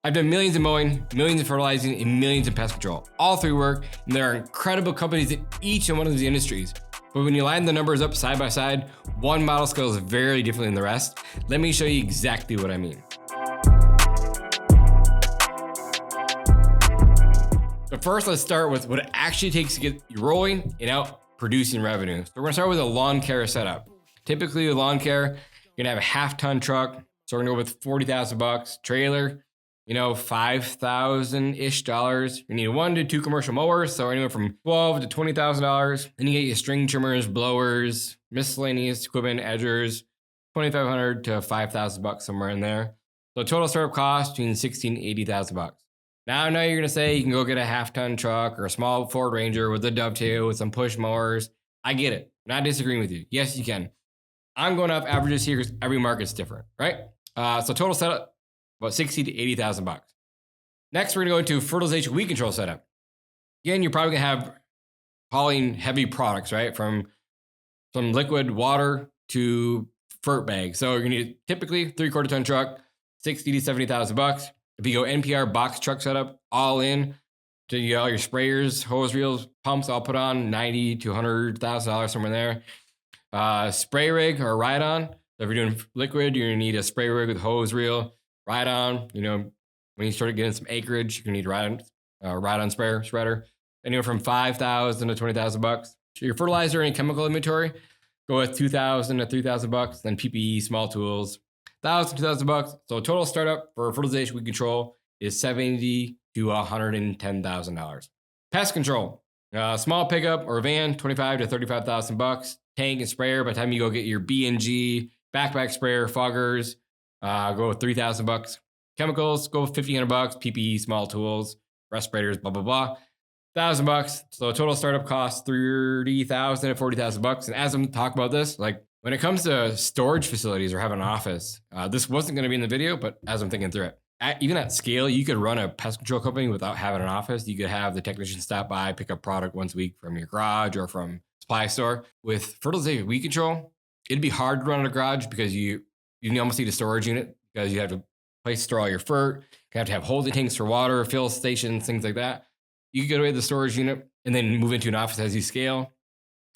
I've done millions in mowing, millions in fertilizing, and millions in pest control. All three work, and there are incredible companies in each and one of these industries. But when you line the numbers up side by side, one model scales very differently than the rest. Let me show you exactly what I mean. But first, let's start with what it actually takes to get you rolling and out producing revenue. So we're gonna start with a lawn care setup. Typically, a lawn care, you're gonna have a half-ton truck, so we're gonna go with $40,000. Trailer, $5,000-ish. You need 1 to 2 commercial mowers, so anywhere from $12,000 to $20,000. Then you get your string trimmers, blowers, miscellaneous equipment, edgers, $2,500 to $5,000 somewhere in there. So total startup cost between $16,000 and $80,000. Now I know you're gonna say you can go get a half-ton truck or a small Ford Ranger with a dovetail with some push mowers. I get it. I'm not disagreeing with you. Yes, you can. I'm going off averages here because every market's different, right? So total setup, about $60,000 to $80,000. Next, we're gonna go into fertilization weed control setup. Again, you're probably gonna have hauling heavy products, right? From liquid water to fert bags. So you're gonna need typically 3/4 ton truck, $60,000 to $70,000. If you go NPR box truck setup, all in, to all your sprayers, hose reels, pumps, all put on $90,000 to $100,000 somewhere there. Spray rig or ride-on. So if you're doing liquid, you're gonna need a spray rig with hose reel. Ride-on, when you start getting some acreage, you're gonna need a ride-on sprayer, shredder. Anywhere from $5,000 to $20,000. So your fertilizer and chemical inventory, go with $2,000 to $3,000. Then PPE, small tools, $1,000 to $2,000. So total startup for fertilization weed control is $70,000 to $110,000. Pest control, small pickup or van, $25,000 to $35,000. Tank and sprayer. By the time you go get your B&G, backpack sprayer, foggers, go with $3,000. Chemicals, go with $1,500. PPE, small tools, respirators, blah blah blah. $1,000. So total startup costs $30,000 to $40,000. And as I'm talking about this, like when it comes to storage facilities or having an office, this wasn't going to be in the video, but as I'm thinking through it, even at scale, you could run a pest control company without having an office. You could have the technician stop by, pick up product once a week from your garage or from supply store. With fertilization weed control, it'd be hard to run in a garage because you almost need a storage unit because you have a place to store all your fert. You have to have holding tanks for water, fill stations, things like that. You could get away with the storage unit and then move into an office as you scale.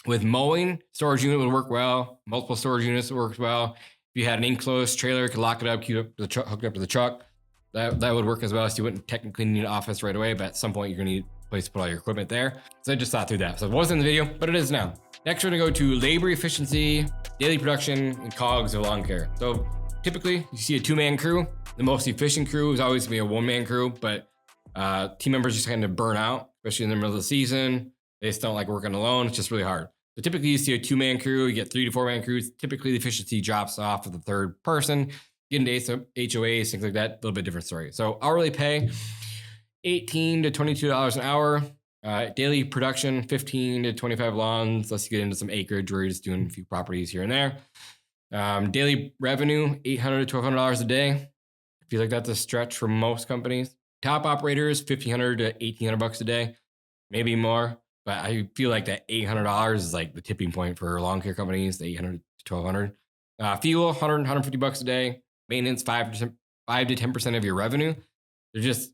With mowing, storage unit would work well. Multiple storage units works well. If you had an enclosed trailer, you could lock it up, keep it hooked up to the truck. That would work as well. So you wouldn't technically need an office right away, but at some point you're gonna need a place to put all your equipment there. So I just thought through that. So it wasn't in the video, but it is now. Next, we're gonna go to labor efficiency, daily production, and cogs of lawn care. So typically you see a 2-man crew. The most efficient crew is always gonna be a 1-man crew, but team members just kind of burn out, especially in the middle of the season. They just don't like working alone. It's just really hard. So typically you see a 2-man crew, you get 3 to 4-man crews. Typically the efficiency drops off of the third person. Getting to HOAs, things like that, a little bit different story. So hourly pay, $18 to $22 an hour. Daily production, 15 to 25 lawns, unless you get into some acreage where you're just doing a few properties here and there. Daily revenue, $800 to $1,200 a day. I feel like that's a stretch for most companies. Top operators, $1,500 to $1,800 a day, maybe more. But I feel like that $800 is like the tipping point for lawn care companies, the $800 to $1,200. Fuel, $100, $150 a day. Maintenance, 5 to 10% of your revenue. There's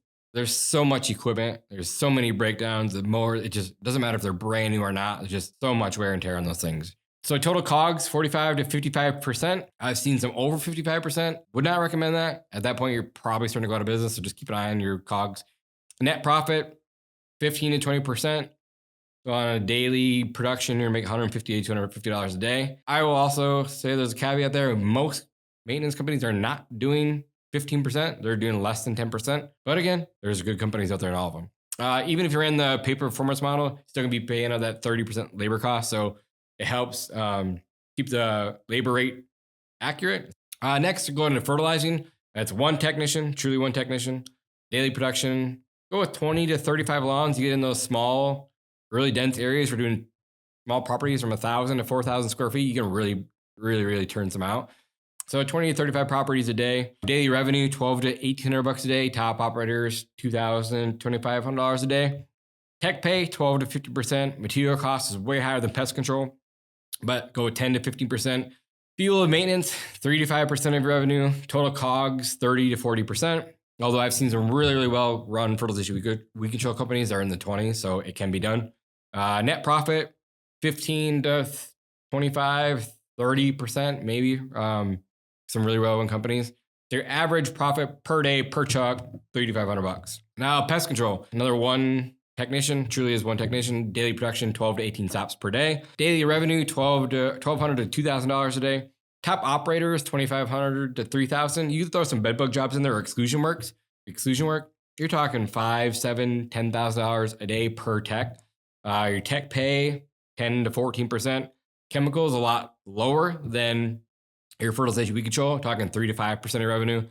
so much equipment. There's so many breakdowns. It just doesn't matter if they're brand new or not. There's just so much wear and tear on those things. So total COGS, 45 to 55%. I've seen some over 55%. Would not recommend that. At that point, you're probably starting to go out of business. So just keep an eye on your COGS. Net profit, 15 to 20%. So on a daily production, you're making $150 to $250 a day. I will also say there's a caveat there. Most maintenance companies are not doing 15%. They're doing less than 10%. But again, there's good companies out there in all of them. Even if you're in the pay performance model, you're still gonna be paying out that 30% labor cost. So it helps keep the labor rate accurate. Next, going into fertilizing. That's 1 technician, truly 1 technician. Daily production, go with 20 to 35 lawns. You get in those small, really dense areas. We're doing small properties from 1,000 to 4,000 square feet. You can really turn some out. So 20 to 35 properties a day. Daily revenue, $1,200 to $1,800 a day. Top operators, $2,000 to $2,500 a day. Tech pay, 12 to 50%. Material cost is way higher than pest control, but go with 10 to 15%. Fuel and maintenance, 3 to 5% of revenue. Total COGS, 30 to 40%. Although I've seen some really, really well run fertilization weed control companies that are in the 20s, so it can be done. Net profit, 15 to 25, 30%, maybe. Some really well run companies. Their average profit per day per chuck, $3,500. Now, pest control, another one technician, truly is one technician. Daily production, 12 to 18 stops per day. Daily revenue, $1,200 to $2,000 a day. Top operators, 2,500 to 3,000. You can throw some bedbug jobs in there or exclusion work. You're talking $5, $7, $10,000 a day per tech. Your tech pay, 10 to 14%. Chemicals a lot lower than your fertilization weed control, talking 3 to 5% of revenue.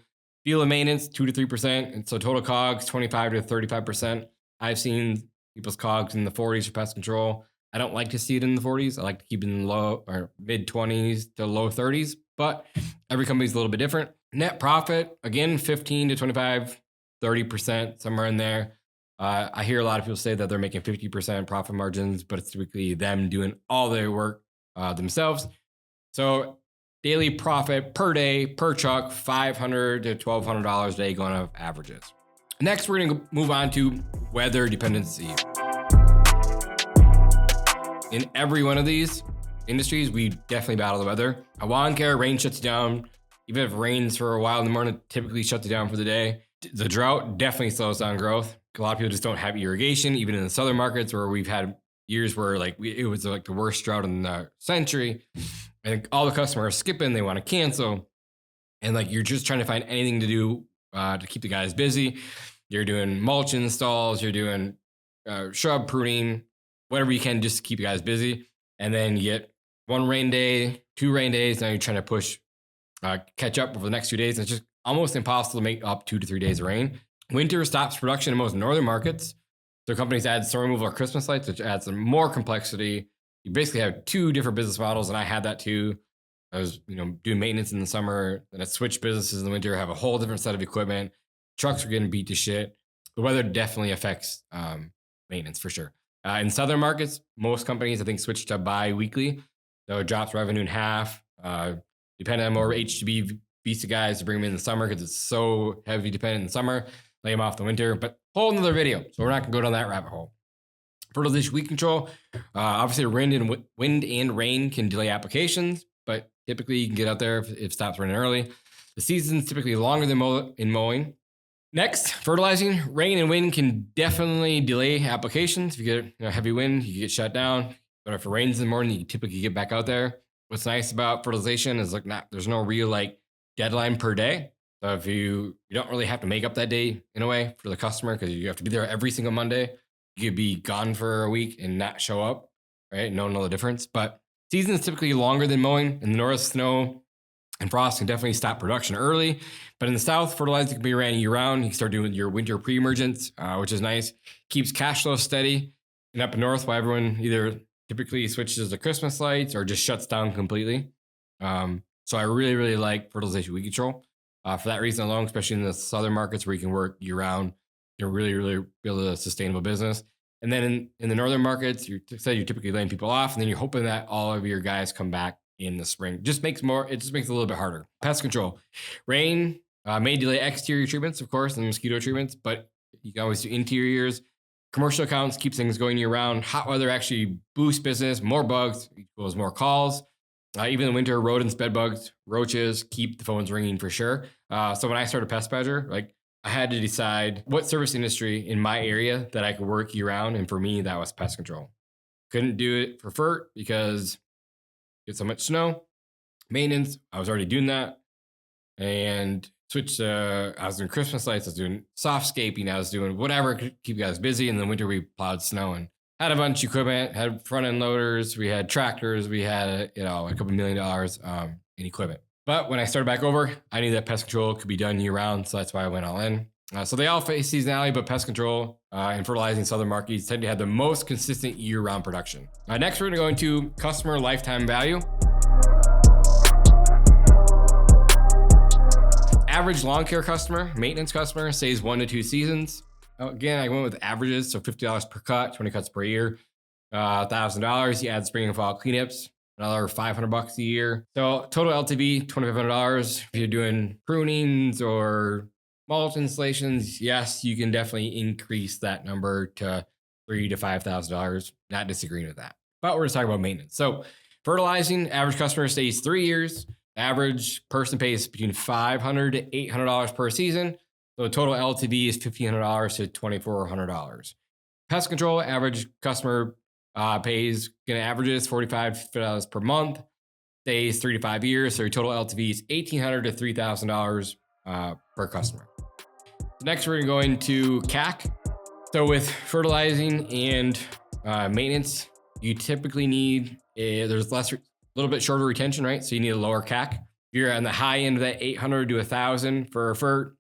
Field and maintenance, 2 to 3%. And so total COGS, 25 to 35%. I've seen people's COGS in the 40s for pest control. I don't like to see it in the 40s. I like to keep it in the low or mid 20s to low 30s, but every company's a little bit different. Net profit, again, 15 to 25, 30%, somewhere in there. I hear a lot of people say that they're making 50% profit margins, but it's typically them doing all their work themselves. So daily profit per day, per chuck, $500 to $1,200 a day going off averages. Next, we're going to move on to weather dependency. In every one of these industries, we definitely battle the weather. A lawn care, rain shuts you down. Even if it rains for a while in the morning, it typically shuts you down for the day. The drought definitely slows down growth. A lot of people just don't have irrigation, even in the southern markets where we've had years where it was like the worst drought in the century. I think all the customers are skipping, they want to cancel. And you're just trying to find anything to do to keep the guys busy. You're doing mulch installs, you're doing shrub pruning, whatever you can just to keep you guys busy. And then you get 1 rain day, 2 rain days. Now you're trying to catch up over the next 2 days. It's just almost impossible to make up 2 to 3 days of rain. Winter stops production in most northern markets. So companies add snow removal or Christmas lights, which adds some more complexity. You basically have 2 different business models, and I had that too. I was, doing maintenance in the summer, and I switched businesses in the winter, have a whole different set of equipment. Trucks are getting beat to shit. The weather definitely affects maintenance for sure. In southern markets, most companies, I think, switch to bi-weekly. So it drops revenue in half. Depending on more HGB visa guys to bring them in the summer because it's so heavy dependent in the summer, lay them off the winter. But whole another video, so we're not going to go down that rabbit hole. Fertilization weed control. Obviously, wind and rain can delay applications, but typically you can get out there if it stops raining early. The season's typically longer than in mowing. Next, fertilizing. Rain and wind can definitely delay applications. If you get heavy wind, you get shut down. But if it rains in the morning, you typically get back out there. What's nice about fertilization is there's no real deadline per day. So if you don't really have to make up that day in a way for the customer because you have to be there every single Monday. You could be gone for a week and not show up, right? No one know the difference. But season is typically longer than mowing. In the north, snow and frost can definitely stop production early. But in the south, fertilizer can be ran year-round. You can start doing your winter pre-emergence, which is nice. Keeps cash flow steady. And up north, while everyone either typically switches to Christmas lights or just shuts down completely. So I really, really like fertilization weed control. For that reason alone, especially in the southern markets where you can work year-round, you're really, really build a sustainable business. And then in the northern markets, you're typically laying people off, and then you're hoping that all of your guys come back in the spring. It just makes it a little bit harder. Pest control. Rain may delay exterior treatments, of course, and mosquito treatments, but you can always do interiors. Commercial accounts keeps things going year round. Hot weather actually boosts business. More bugs equals more calls. Even in winter, rodents, bed bugs, roaches keep the phones ringing for sure. So when I started Pest Badger, I had to decide what service industry in my area that I could work year round. And for me, that was pest control. Couldn't do it for FERT because it's so much snow. Maintenance, I was already doing that. And switched I was doing Christmas lights, I was doing softscaping, I was doing whatever to keep you guys busy. In the winter, we plowed snow and had a bunch of equipment, had front end loaders, we had tractors, we had a couple $1 million in equipment. But when I started back over, I knew that pest control could be done year round, so that's why I went all in. So they all face seasonality, but pest control and fertilizing southern markets tend to have the most consistent year-round production. Next, we're going to go into customer lifetime value. Average lawn care customer, maintenance customer, stays 1 to 2 seasons. Again, I went with averages, so $50 per cut, 20 cuts per year, $1,000. You add spring and fall cleanups, another $500 a year. So total LTV, $2,500. If you're doing prunings or Mulch installations, yes, you can definitely increase that number to $3,000 to $5,000. Not disagreeing with that. But we're just talking about maintenance. So fertilizing, average customer stays 3 years. Average person pays between $500 to $800 per season. So the total LTV is $1,500 to $2,400. Pest control, average customer pays, going to averages $45 to $50 per month, stays 3 to 5 years. So your total LTV is $1,800 to $3,000 per customer. Next, we're going to CAC. So with fertilizing and maintenance, you typically need there's a little bit shorter retention, right? So you need a lower CAC. If you're on the high end of that 800 to 1,000 for a fert,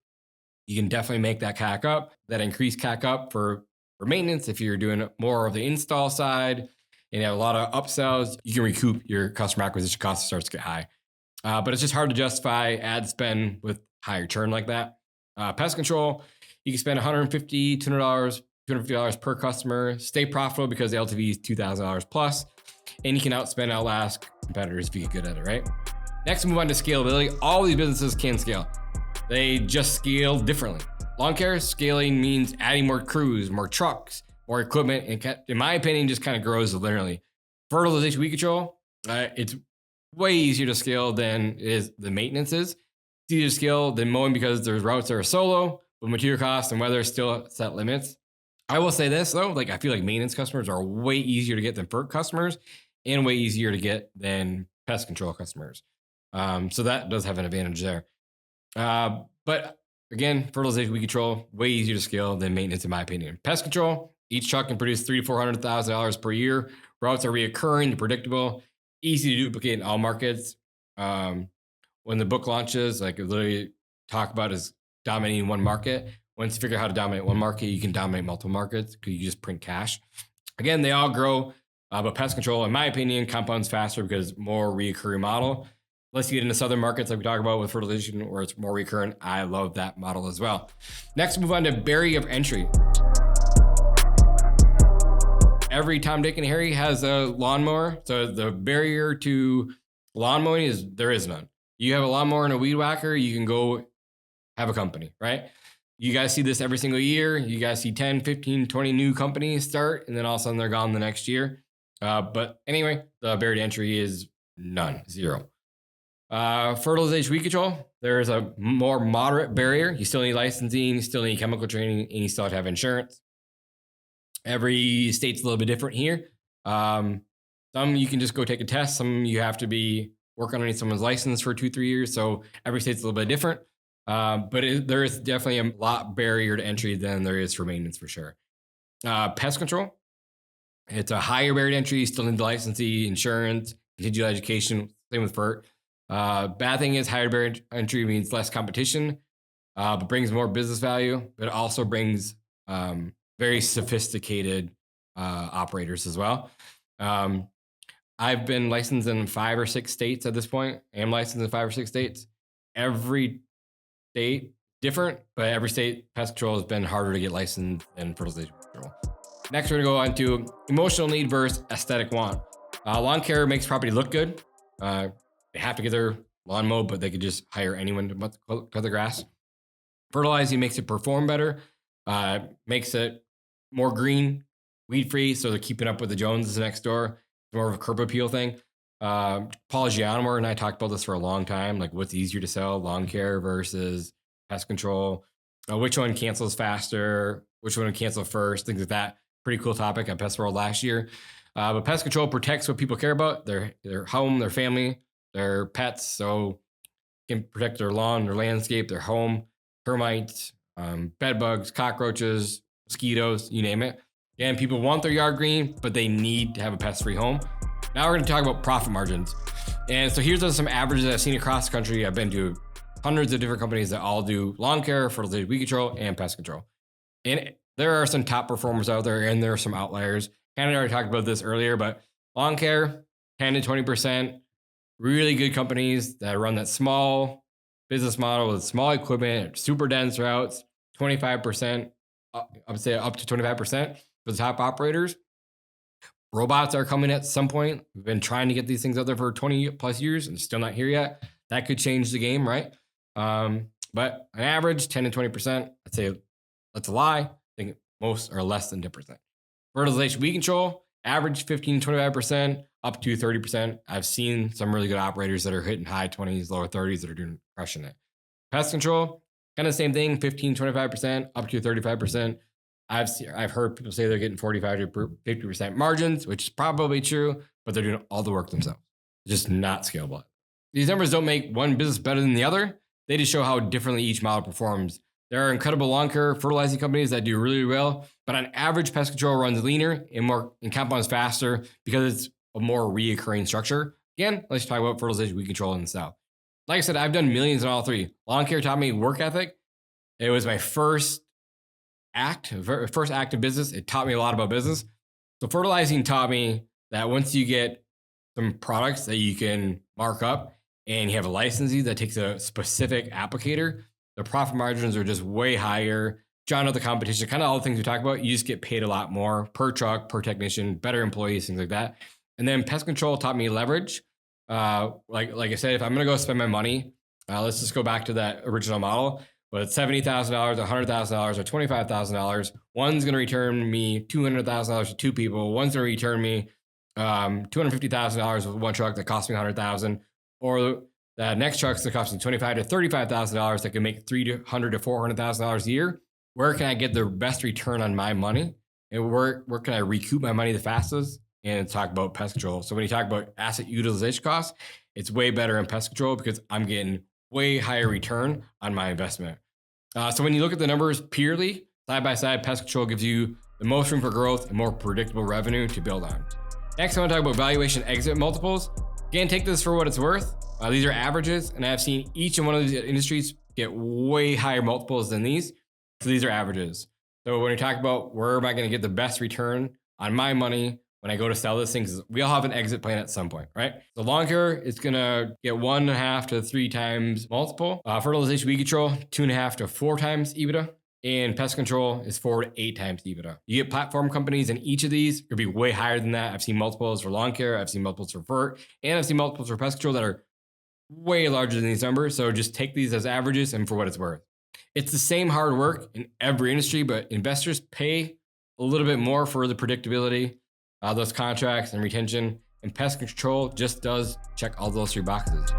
you can definitely make that CAC up. That increased CAC up for maintenance. If you're doing more of the install side and you have a lot of upsells, you can recoup your customer acquisition cost starts to get high. But it's just hard to justify ad spend with higher churn like that. Pest control, you can spend $150, $200, $250 per customer, stay profitable because the LTV is $2,000 plus, and you can outspend, outlast competitors if you get good at it, right? Next, move on to scalability. All these businesses can scale. They just scale differently. Lawn care scaling means adding more crews, more trucks, more equipment, and in my opinion, just kind of grows linearly. Fertilization, weed control, it's way easier to scale than is the maintenance is. It's easier to scale than mowing because there's routes that are solo, but material costs and weather still set limits. I will say this though, like I feel like maintenance customers are way easier to get than FERT customers and way easier to get than pest control customers. So that does have an advantage there. But again, fertilization, weed control, way easier to scale than maintenance in my opinion. Pest control, each truck can produce $300,000 to $400,000 per year. Routes are reoccurring, predictable, easy to duplicate in all markets. When the book launches, like literally talk about is dominating one market. Once you figure out how to dominate one market, you can dominate multiple markets because you just print cash. Again, they all grow, but pest control, in my opinion, compounds faster because more reoccurring model. Unless you get into southern markets like we talk about with fertilization, where it's more recurrent. I love that model as well. Next, move on to barrier of entry. Every Tom, Dick, and Harry has a lawnmower. So the barrier to lawn mowing is there is none. You have a lawnmower and a weed whacker, you can go have a company, right? You guys see this every single year. You guys see 10, 15, 20 new companies start, and then all of a sudden they're gone the next year. But anyway, the barrier to entry is none, zero. Fertilization, weed control, there's a more moderate barrier. You still need licensing, you still need chemical training, and you still have to have insurance. Every state's a little bit different here. Some you can just go take a test. Some you have to be work underneath someone's license for 2-3 years. So every state's a little bit different. But there is definitely a lot barrier to entry than there is for maintenance for sure. Pest control, it's a higher barrier to entry. You still need the licensing, insurance, continual education. Same with FERT. Bad thing is higher barrier to entry means less competition, but brings more business value. But it also brings very sophisticated operators as well. I've been licensed in 5 or 6 states at this point. I am licensed in 5 or 6 states. Every state different, but every state pest control has been harder to get licensed than fertilization control. Next, we're gonna go on to emotional need versus aesthetic want. Lawn care makes property look good. They have to get their lawn mowed, but they could just hire anyone to cut the grass. Fertilizing makes it perform better, makes it more green, weed free, so they're keeping up with the Joneses next door. It's more of a curb appeal thing. Paul Gianamore and I talked about this for a long time, like what's easier to sell, lawn care versus pest control, which one cancels faster, which one would cancel first, things like that. Pretty cool topic at Pest World last year. But pest control protects what people care about, their home, their family, their pets, so can protect their lawn, their landscape, their home, termites, bed bugs, cockroaches, mosquitoes, you name it. And people want their yard green, but they need to have a pest-free home. Now we're going to talk about profit margins. And so here's some averages I've seen across the country. I've been to hundreds of different companies that all do lawn care, fertilization, weed control, and pest control. And there are some top performers out there, and there are some outliers. Kind of already talked about this earlier, but lawn care, 10 to 20%. Really good companies that run that small business model with small equipment, super dense routes, 25%, I would say up to 25% for the top operators. Robots are coming at some point. We've been trying to get these things out there for 20 plus years and still not here yet. That could change the game, right? But but on average, 10 to 20%. I'd say that's a lie. I think most are less than 10%. Fertilization weed control, average 15 to 25%, up to 30%. I've seen some really good operators that are hitting high 20s, lower 30s that are doing crushing it. Pest control, kind of the same thing, 15 to 25%, up to 35%. I've heard people say they're getting 45 to 50% margins, which is probably true, but they're doing all the work themselves. Just not scalable. These numbers don't make one business better than the other. They just show how differently each model performs. There are incredible lawn care fertilizing companies that do really well, but on average, pest control runs leaner and compounds faster because it's a more reoccurring structure. Again, let's talk about fertilization weed control in the South. Like I said, I've done millions in all three. Lawn care taught me work ethic. It was my first active business. It taught me a lot about business. So fertilizing taught me that once you get some products that you can mark up and you have a licensee that takes a specific applicator, the profit margins are just way higher. John, out the competition, kind of all the things we talk about, you just get paid a lot more per truck, per technician, better employees, things like that. And then pest control taught me leverage. Like I said, if I'm going to go spend my money, let's just go back to that original model. But it's $70,000, $100,000, or $25,000. One's going to return me $200,000 to two people. One's going to return me $250,000 with one truck that cost me $100,000, or the next truck's that cost me $25,000 to $35,000 that can make $300,000 to $400,000 a year. Where can I get the best return on my money, and where can I recoup my money the fastest? And talk about pest control. So when you talk about asset utilization costs, it's way better in pest control because I'm getting way higher return on my investment. So when you look at the numbers purely side by side, pest control gives you the most room for growth and more predictable revenue to build on. Next, I want to talk about valuation exit multiples. Again, take this for what it's worth. These are averages, and I've seen each and one of these industries get way higher multiples than these. So these are averages. So when you talk about where am I going to get the best return on my money when I go to sell this thing, because we all have an exit plan at some point, right? So lawn care, it's going to get 1.5 to 3 times multiple. Fertilization weed control, 2.5 to 4 times EBITDA. And pest control is 4 to 8 times EBITDA. You get platform companies in each of these, it could be way higher than that. I've seen multiples for lawn care, I've seen multiples for fert, and I've seen multiples for pest control that are way larger than these numbers. So just take these as averages and for what it's worth. It's the same hard work in every industry, but investors pay a little bit more for the predictability, those contracts and retention, and pest control just does check all those 3 boxes.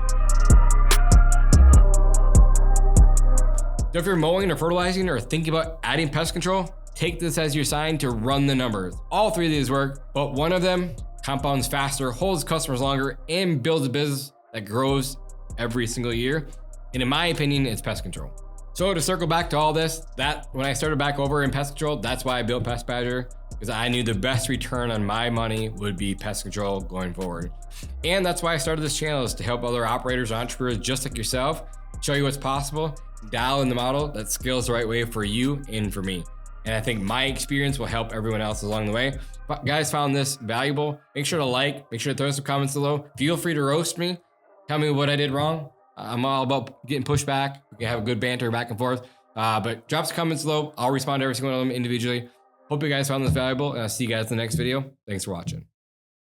So if you're mowing or fertilizing or thinking about adding pest control, take this as your sign to run the numbers. All 3 of these work, but one of them compounds faster, holds customers longer, and builds a business that grows every single year. And in my opinion, it's pest control. So to circle back to all this, that when I started back over in pest control, that's why I built Pest Badger, because I knew the best return on my money would be pest control going forward. And that's why I started this channel, is to help other operators, entrepreneurs just like yourself, show you what's possible, dial in the model that scales the right way for you and for me. And I think my experience will help everyone else along the way. But guys, found this valuable, make sure to like, make sure to throw some comments below. Feel free to roast me. Tell me what I did wrong. I'm all about getting pushback. We can have a good banter back and forth. But drop some comments below. I'll respond to every single one of them individually. Hope you guys found this valuable, and I'll see you guys in the next video. Thanks for watching.